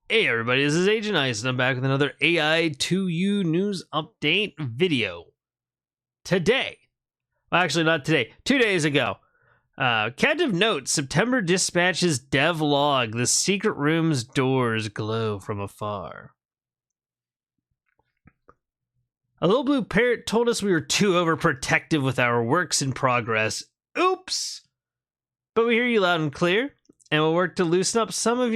Hey everybody, this is Agent Ice, and I'm back with another AI2U news update video. Today, well, actually not today, 2 days ago, Captive Note, September dispatches dev log, the secret room's doors glow from afar. A little blue parrot told us we were too overprotective with our works in progress. Oops! But we hear you loud and clear, and we'll work to loosen up some of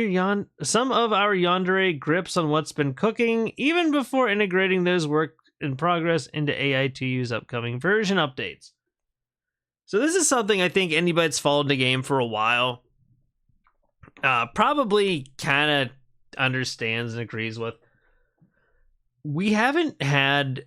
our yandere grips on what's been cooking, even before integrating those work in progress into AI2U's upcoming version updates. So this is something I think anybody that's followed the game for a while probably kind of understands and agrees with. We haven't had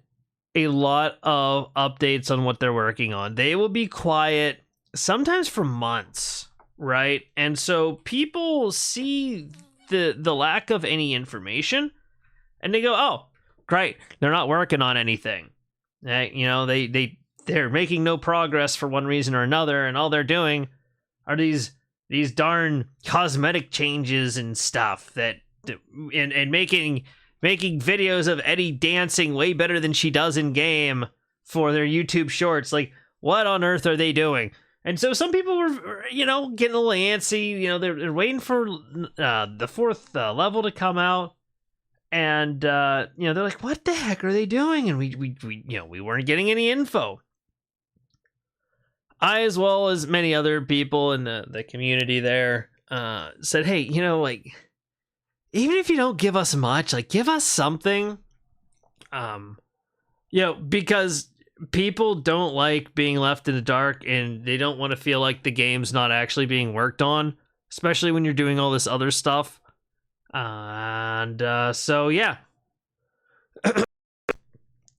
a lot of updates on what they're working on. They will be quiet, sometimes for months, right? And so people see the lack of any information, and they go, "Oh, great, they're not working on anything." They're making no progress for one reason or another, and all they're doing are these darn cosmetic changes and stuff and making videos of Eddie dancing way better than she does in game for their YouTube shorts. Like, what on earth are they doing? And so some people were, getting a little antsy. They're waiting for the fourth level to come out, and they're like, "What the heck are they doing?" And we weren't getting any info. I, as well as many other people in the community there, said, "Hey, even if you don't give us much, give us something." Because people don't like being left in the dark, and they don't want to feel like the game's not actually being worked on, especially when you're doing all this other stuff. So yeah,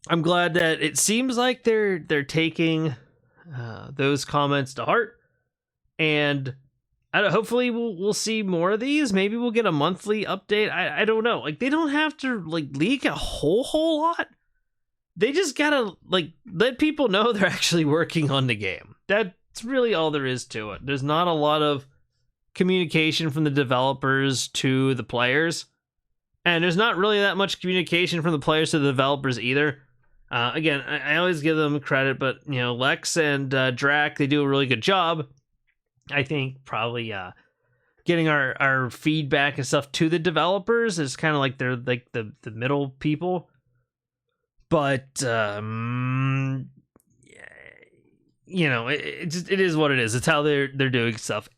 I'm glad that it seems like they're taking those comments to heart, and hopefully we'll see more of these. Maybe we'll get a monthly update. I don't know. They don't have to leak a whole lot. They just gotta let people know they're actually working on the game. That's really all there is to it. There's not a lot of communication from the developers to the players, and there's not really that much communication from the players to the developers either. Again, I always give them credit, but Lex and Drac, they do a really good job. I think probably getting our feedback and stuff to the developers is kind of like they're the middle people. But it is what it is. It's how they're doing stuff.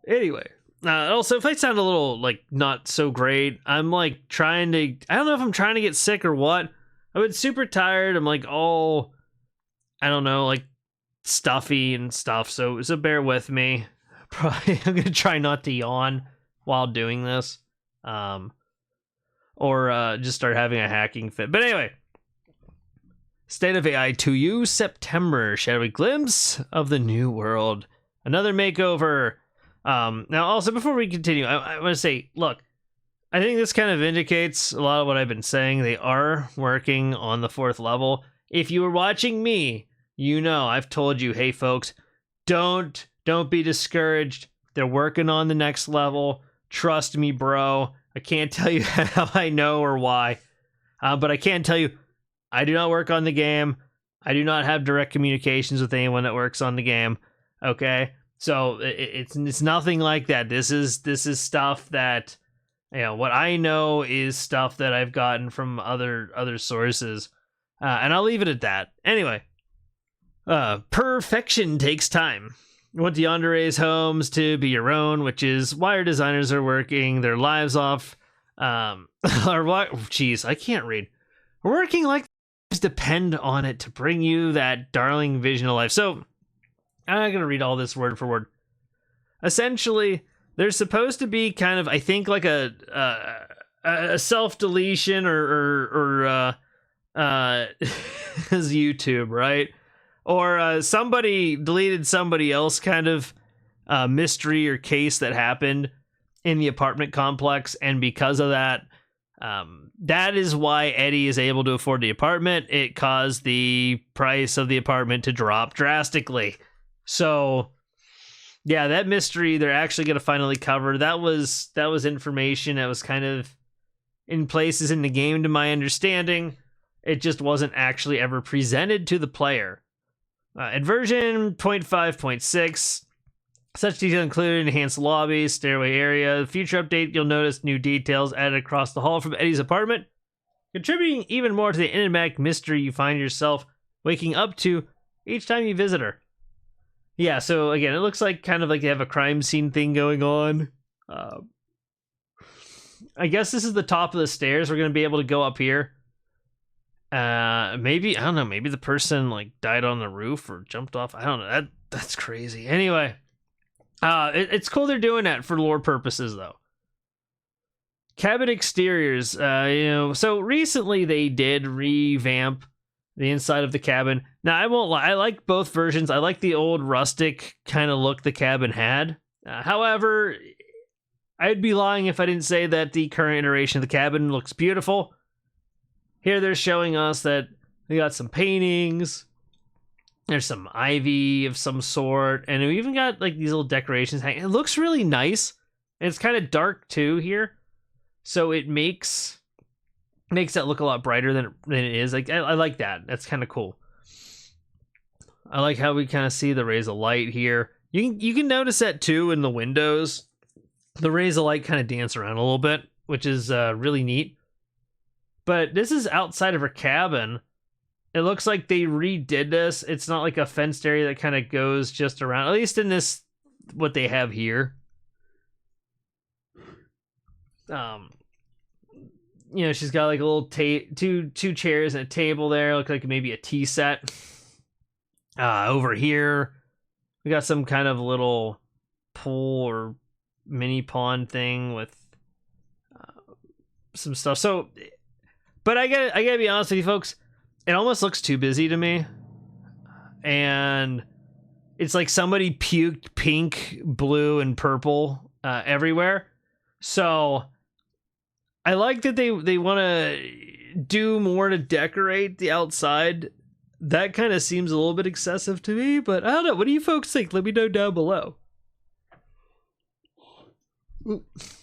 Anyway, also, if I sound a little not so great, I'm trying to. I don't know if I'm trying to get sick or what. I've been super tired. I'm all, I don't know, stuffy and stuff. So bear with me. Probably I'm gonna try not to yawn while doing this. Or just start having a hacking fit. But anyway, State of AI2U, September, shadowy glimpse of the new world. Another makeover. Now, also, before we continue, I want to say, look, I think this kind of indicates a lot of what I've been saying. They are working on the fourth level. If you were watching me, I've told you, hey, folks, don't be discouraged. They're working on the next level. Trust me, bro. I can't tell you how I know or why, but I can tell you I do not work on the game. I do not have direct communications with anyone that works on the game. Okay, so it's nothing like that. This is stuff that what I know is stuff that I've gotten from other sources, and I'll leave it at that. Anyway, perfection takes time. You want the yandere's homes to be your own, which is why our designers are working their lives off. Or what? Jeez, I can't read. We're working like depend on it to bring you that darling vision of life. So I'm not gonna read all this word for word. Essentially, there's supposed to be kind of, I think, a self deletion or as YouTube, right? Or somebody deleted somebody else kind of mystery or case that happened in the apartment complex. And because of that, that is why Eddie is able to afford the apartment. It caused the price of the apartment to drop drastically. So yeah, that mystery they're actually going to finally cover. That was information that was kind of in places in the game, to my understanding. It just wasn't actually ever presented to the player. In version 0.5.6, such details included enhanced lobbies, stairway area. The future update, you'll notice new details added across the hall from Eddie's apartment, contributing even more to the enigmatic mystery you find yourself waking up to each time you visit her. Yeah, so again, it looks like kind of like they have a crime scene thing going on. I guess this is the top of the stairs. We're going to be able to go up here. Maybe, I don't know, maybe the person like died on the roof or jumped off. I don't know. That's crazy. Anyway, it's cool they're doing that for lore purposes, though. Cabin exteriors, so recently they did revamp the inside of the cabin. Now, I won't lie, I like both versions. I like the old rustic kind of look the cabin had. However, I'd be lying if I didn't say that the current iteration of the cabin looks beautiful. Here they're showing us that they got some paintings. There's some ivy of some sort. And we even got like these little decorations hanging. It looks really nice. And it's kind of dark too here. So it makes that look a lot brighter than it is. Like I like that. That's kind of cool. I like how we kind of see the rays of light here. You can notice that too in the windows. The rays of light kind of dance around a little bit, which is really neat. But this is outside of her cabin. It looks like they redid this. It's not like a fenced area that kind of goes just around. At least in this, what they have here. She's got like a little two chairs and a table there. Look like maybe a tea set. Over here, we got some kind of little pool or mini pond thing with some stuff. So, but I gotta be honest with you folks, it almost looks too busy to me. And it's like somebody puked pink, blue, and purple everywhere. So I like that they want to do more to decorate the outside. That kind of seems a little bit excessive to me, but I don't know. What do you folks think? Let me know down below.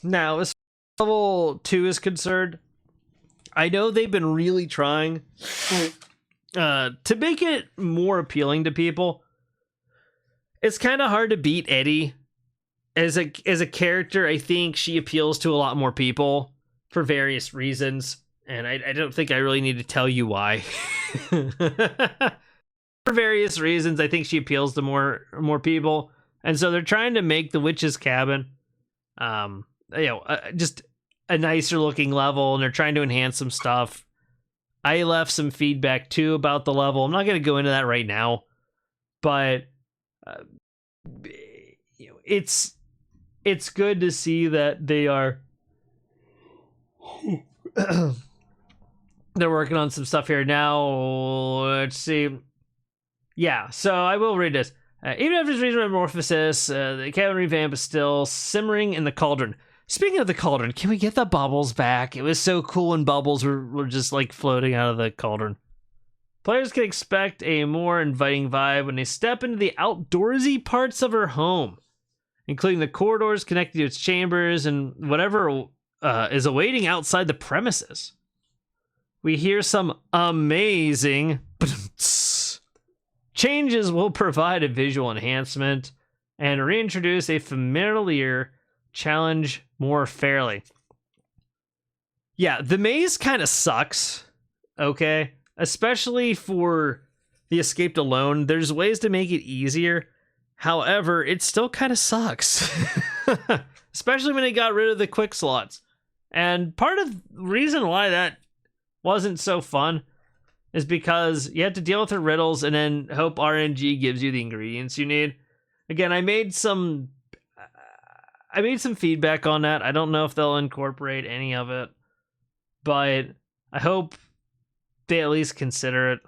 Now, as far as level 2 is concerned, I know they've been really trying to make it more appealing to people. It's kind of hard to beat Eddie. As a character, I think she appeals to a lot more people for various reasons. And I don't think I really need to tell you why. For various reasons, I think she appeals to more people. And so they're trying to make the witch's cabin just a nicer looking level, and they're trying to enhance some stuff. I left some feedback too about the level. I'm not going to go into that right now, but it's good to see that they are they're working on some stuff here now. Let's see. Yeah, so I will read this. Even after this regional metamorphosis, the cabin revamp is still simmering in the cauldron. Speaking of the cauldron, can we get the bubbles back? It was so cool when bubbles were just like floating out of the cauldron. Players can expect a more inviting vibe when they step into the outdoorsy parts of her home, including the corridors connected to its chambers and whatever is awaiting outside the premises. We hear some amazing changes will provide a visual enhancement and reintroduce a familiar challenge more fairly. Yeah, the maze kind of sucks, okay? Especially for the escaped alone. There's ways to make it easier. However, it still kind of sucks. Especially when they got rid of the quick slots. And part of the reason why that wasn't so fun is because you have to deal with the riddles and then hope RNG gives you the ingredients you need. Again, I made some feedback on that. I don't know if they'll incorporate any of it, but I hope they at least consider it.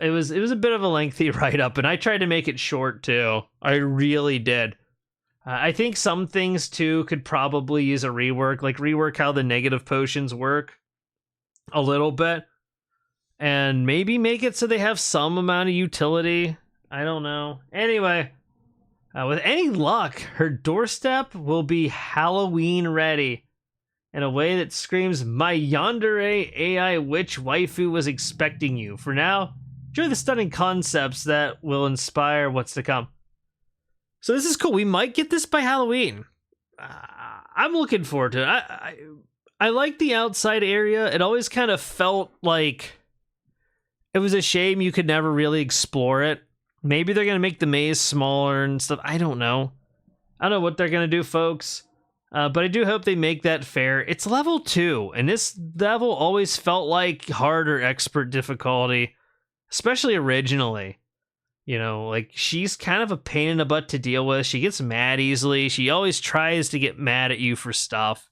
It was a bit of a lengthy write-up, and I tried to make it short too. I really did. I think some things too could probably use a rework, like rework how the negative potions work a little bit, and maybe make it so they have some amount of utility. I don't know. Anyway, With any luck, her doorstep will be Halloween ready in a way that screams, "My yandere AI witch waifu was expecting you." For now, enjoy the stunning concepts that will inspire what's to come. So this is cool. We might get this by Halloween. I'm looking forward to it. I like the outside area. It always kind of felt like it was a shame you could never really explore it. Maybe they're going to make the maze smaller and stuff. I don't know. I don't know what they're going to do, folks. But I do hope they make that fair. It's level 2, and this level always felt like hard or expert difficulty, especially originally. You know, like, she's kind of a pain in the butt to deal with. She gets mad easily. She always tries to get mad at you for stuff.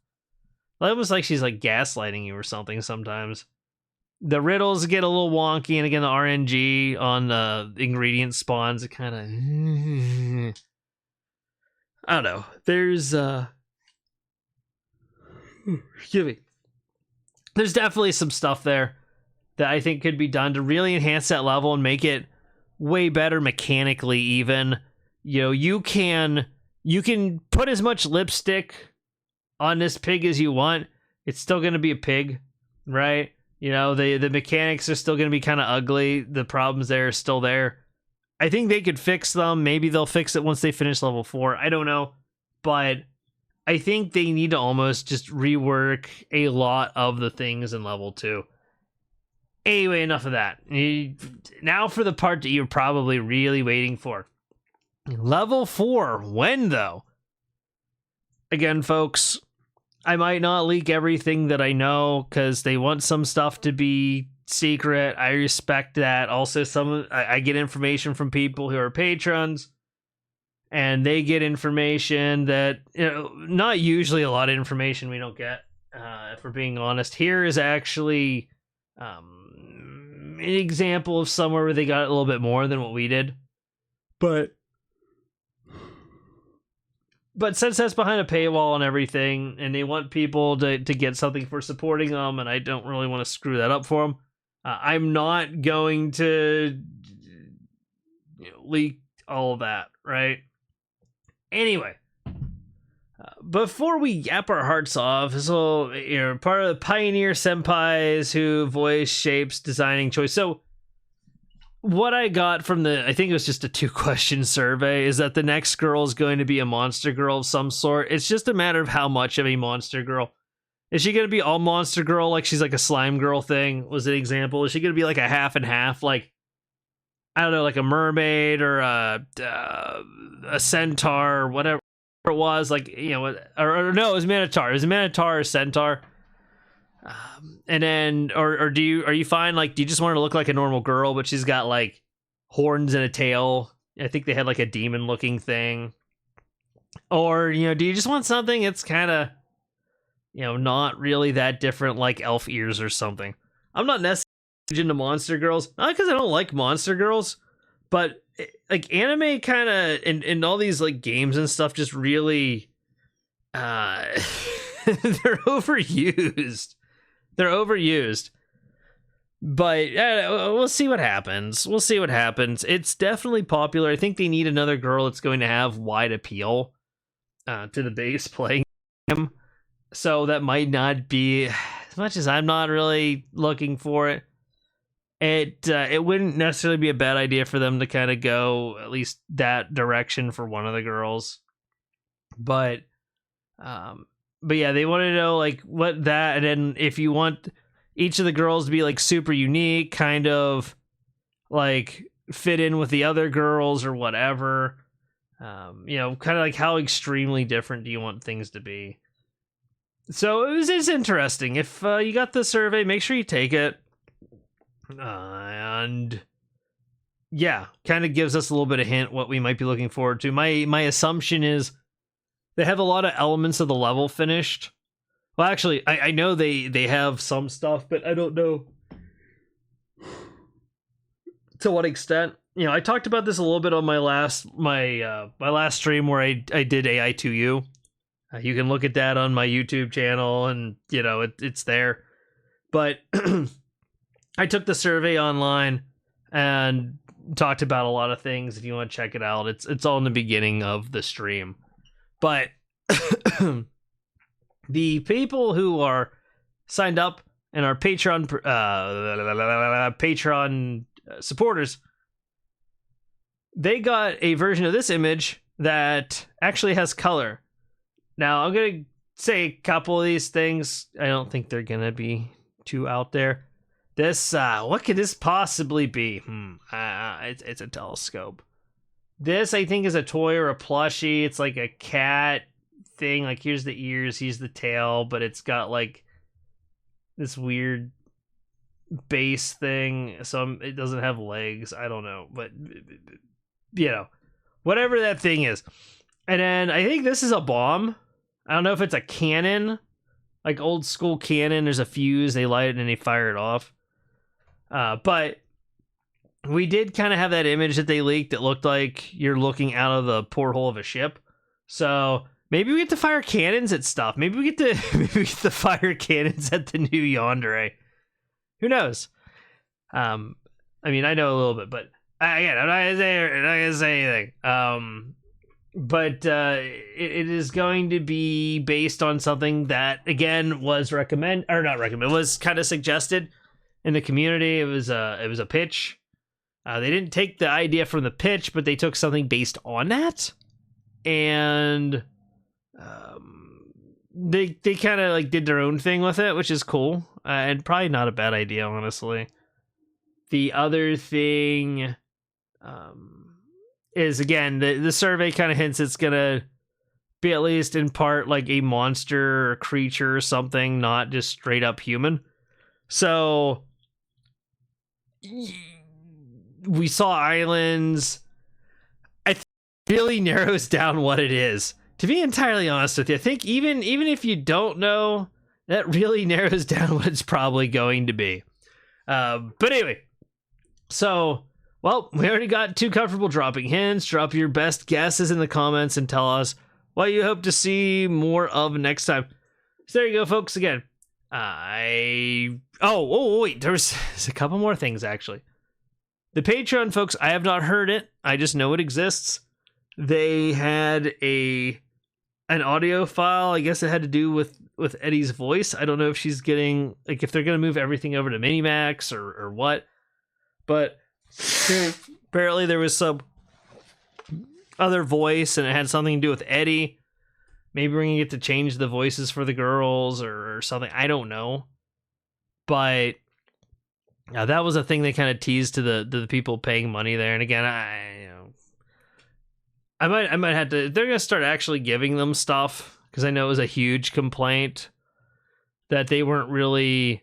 Almost like she's like gaslighting you or something sometimes. The riddles get a little wonky, and again, the RNG on the ingredient spawns, it kind of... I don't know. There's, excuse me. There's definitely some stuff there that I think could be done to really enhance that level and make it way better mechanically even. You know, you can put as much lipstick on this pig as you want. It's still going to be a pig, right? You know, the mechanics are still going to be kind of ugly. The problems there are still there. I think they could fix them. Maybe they'll fix it once they finish level 4. I don't know. But I think they need to almost just rework a lot of the things in level 2. Anyway, enough of that. Now for the part that you're probably really waiting for. Level 4. When, though? Again, folks, I might not leak everything that I know because they want some stuff to be secret. I respect that. Also, I get information from people who are patrons, and they get information that, you know, not usually a lot of information we don't get, if we're being honest. Here is actually an example of somewhere where they got a little bit more than what we did. But since that's behind a paywall and everything, and they want people to get something for supporting them, and I don't really want to screw that up for them, I'm not going to leak all of that, right? Anyway, before we yap our hearts off, this will, part of the Pioneer Senpais who voice shapes designing choice. So what I got from I think it was just a 2-question survey, is that the next girl is going to be a monster girl of some sort. It's just a matter of how much of a monster girl. Is she going to be all monster girl, like she's like a slime girl thing, was an example? Is she going to be like a half and half, like, I don't know, like a mermaid or a centaur or whatever it was, like, you know, or no, it was Minotaur. It was a Minotaur or centaur. And then, are you fine? Like, do you just want her to look like a normal girl, but she's got like horns and a tail? I think they had like a demon looking thing. Or, you know, do you just want something that's kind of, you know, not really that different, like elf ears or something? I'm not necessarily into monster girls, not because I don't like monster girls, but like anime kind of, and all these like games and stuff just really, they're overused. They're overused. But we'll see what happens. We'll see what happens. It's definitely popular. I think they need another girl that's going to have wide appeal to the base playing him. So that might not be, as much as I'm not really looking for it, it wouldn't necessarily be a bad idea for them to kind of go at least that direction for one of the girls. But yeah, they want to know like what that, and then if you want each of the girls to be like super unique, kind of like fit in with the other girls or whatever, you know, kind of like how extremely different do you want things to be? So it's interesting. If you got the survey, make sure you take it. And yeah, kind of gives us a little bit of hint what we might be looking forward to. My assumption is they have a lot of elements of the level finished. Well, actually, I know they have some stuff, but I don't know to what extent. You know, I talked about this a little bit on my last stream where I did AI2U. You can look at that on my YouTube channel, and you know it's there. But I took the survey online, and talked about a lot of things. If you want to check it out, it's all in the beginning of the stream. But the people who are signed up and our Patreon supporters, they got a version of this image that actually has color. Now, I'm going to say a couple of these things. I don't think they're going to be too out there. This, what could this possibly be? It's a telescope. This, I think, is a toy or a plushie. It's like a cat thing. Like, here's the ears, here's the tail, but it's got like this weird base thing. So it doesn't have legs. I don't know, but you know, whatever that thing is. And then I think this is a bomb. I don't know if it's a cannon, like old school cannon. There's a fuse, they light it and they fire it off. But we did kind of have that image that they leaked that looked like you're looking out of the porthole of a ship. So maybe we get to fire cannons at stuff. Maybe we get to fire cannons at the new Yandere. Who knows? I mean, I know a little bit, but again, I'm not gonna say anything. But it is going to be based on something that, again, was was kind of suggested in the community. It was a pitch. They didn't take the idea from the pitch, but they took something based on that, and they kind of like did their own thing with it, which is cool, and probably not a bad idea, honestly. The other thing is, again, the survey kind of hints it's gonna be at least in part like a monster or creature or something, not just straight up human. So we saw islands. I think it really narrows down what it is. To be entirely honest with you, I think even if you don't know, that really narrows down what it's probably going to be. But anyway, so, well, we already got too comfortable dropping hints. Drop your best guesses in the comments and tell us what you hope to see more of next time. So there you go, folks. Again, wait, there's a couple more things, actually. The Patreon folks, I have not heard it. I just know it exists. They had an audio file. I guess it had to do with Eddie's voice. I don't know if she's getting, like, if they're going to move everything over to Minimax or what. But apparently there was some other voice and it had something to do with Eddie. Maybe we're going to get to change the voices for the girls or something. I don't know. But that was a thing they kind of teased to the people paying money there. And again, I might have to, they're going to start actually giving them stuff, because I know it was a huge complaint that they weren't really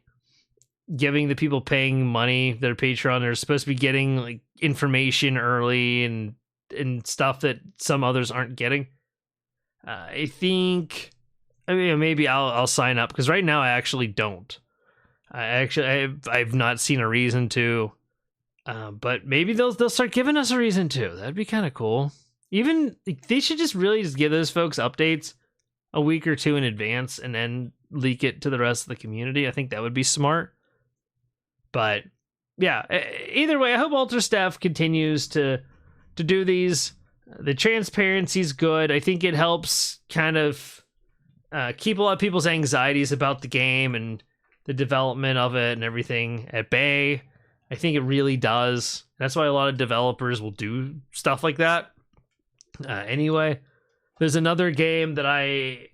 giving the people paying money their Patreon. They're supposed to be getting like information early and stuff that some others aren't getting. I think, maybe I'll sign up, because right now I actually don't. I've not seen a reason to, but maybe they'll start giving us a reason to. That'd be kind of cool. Even they should just really just give those folks updates a week or two in advance and then leak it to the rest of the community. I think that would be smart. But yeah, either way, I hope Ultra Staff continues to do these. The transparency's good. I think it helps kind of keep a lot of people's anxieties about the game and the development of it and everything at bay. I think it really does. That's why a lot of developers will do stuff like that. Anyway, there's another game that I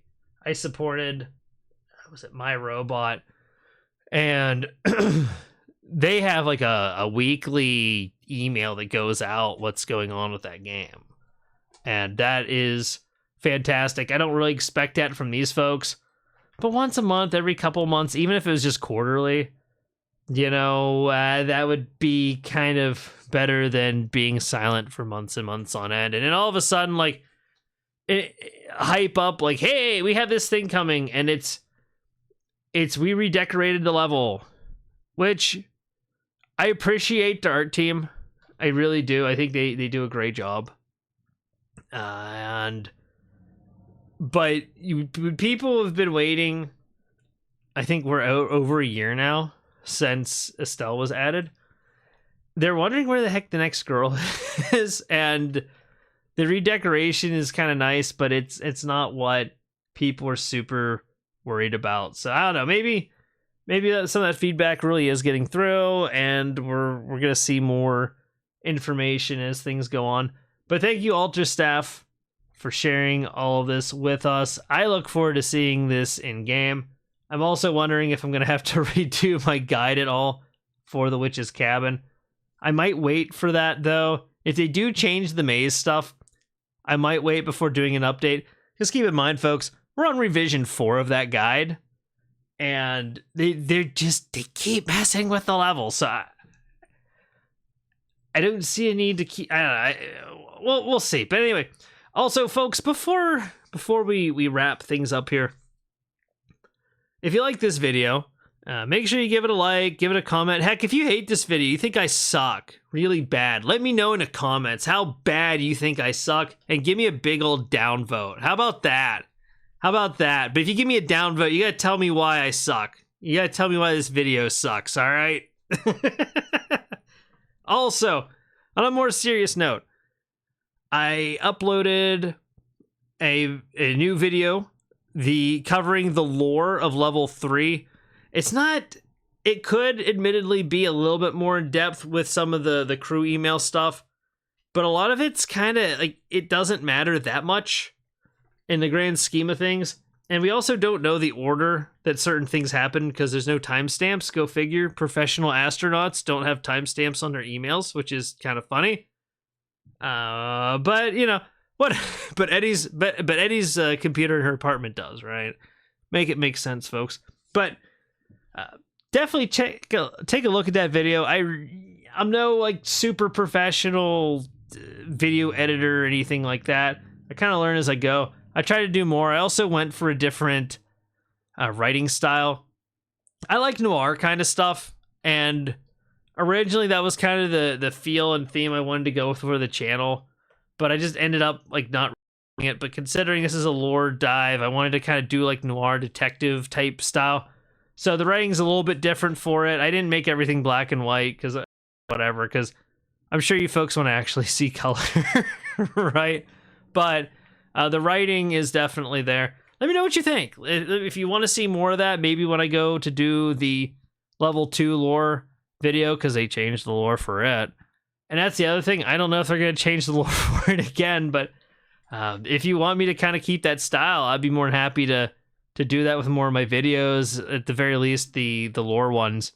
supported. Was it My Robot? And they have like a weekly email that goes out what's going on with that game. And that is fantastic. I don't really expect that from these folks. But once a month, every couple of months, even if it was just quarterly, that would be kind of better than being silent for months and months on end. And then all of a sudden, like, hype up, like, hey, we have this thing coming, and it's we redecorated the level, which I appreciate the art team. I really do. I think they do a great job. But people have been waiting. I think we're over a year now since Estelle was added. they're wondering where the heck the next girl is, and the redecoration is kind of nice, but it's not what people are super worried about. So I don't know, maybe some of that feedback really is getting through, and we're gonna see more information as things go on. But thank you, Ultra staff, for sharing all of this with us. I look forward to seeing this in game. I'm also wondering if I'm gonna have to redo my guide at all for the Witch's Cabin. I might wait for that though. If they do change the maze stuff, I might wait before doing an update. Just keep in mind, folks, we're on revision 4 of that guide, and they keep messing with the level. So I don't see a need to keep. I don't know. We'll see. But anyway, also, folks, before we wrap things up here, if you like this video, make sure you give it a like, give it a comment. Heck, if you hate this video, you think I suck really bad, let me know in the comments how bad you think I suck, and give me a big old downvote. How about that? But if you give me a downvote, you gotta tell me why I suck. You gotta tell me why this video sucks, all right? Also, on a more serious note, I uploaded a new video, covering the lore of level 3. It could admittedly be a little bit more in depth with some of the crew email stuff, but a lot of it's kind of like, it doesn't matter that much in the grand scheme of things. And we also don't know the order that certain things happen because there's no timestamps. Go figure. Professional astronauts don't have timestamps on their emails, which is kind of funny. But you know what? But Eddie's computer in her apartment does, right? Make it make sense, folks. But definitely take a look at that video. I'm no like super professional video editor or anything like that. I kind of learn as I go. I try to do more. I also went for a different writing style. I like noir kind of stuff, and originally that was kind of the feel and theme I wanted to go for the channel, but I just ended up like not writing it. But considering this is a lore dive, I wanted to kind of do like noir detective type style. So the writing's a little bit different for it. I didn't make everything black and white because whatever, because I'm sure you folks want to actually see color, right? But the writing is definitely there. Let me know what you think. If you want to see more of that, maybe when I go to do the level 2 lore video, because they changed the lore for it. And that's the other thing. I don't know if they're going to change the lore for it again, but if you want me to kind of keep that style, I'd be more than happy to do that with more of my videos, at the very least the lore ones.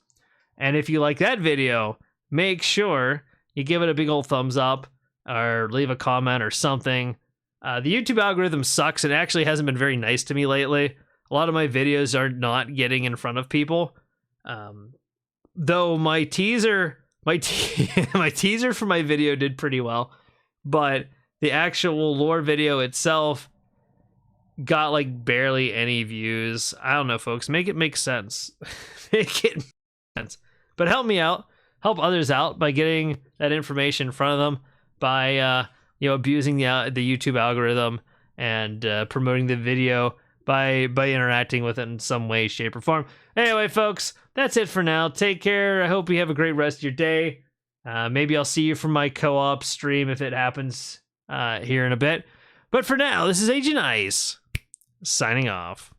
And if you like that video, make sure you give it a big old thumbs up or leave a comment or something. The YouTube algorithm sucks. It actually hasn't been very nice to me lately. A lot of my videos are not getting in front of people. Though my teaser for my video did pretty well, but the actual lore video itself got like barely any views. I don't know, folks. Make it make sense. Make it make sense. But help me out. Help others out by getting that information in front of them, by abusing the YouTube algorithm and promoting the video by interacting with it in some way, shape, or form. Anyway, folks, that's it for now. Take care. I hope you have a great rest of your day. Maybe I'll see you from my co-op stream if it happens here in a bit. But for now, this is Agent Ice signing off.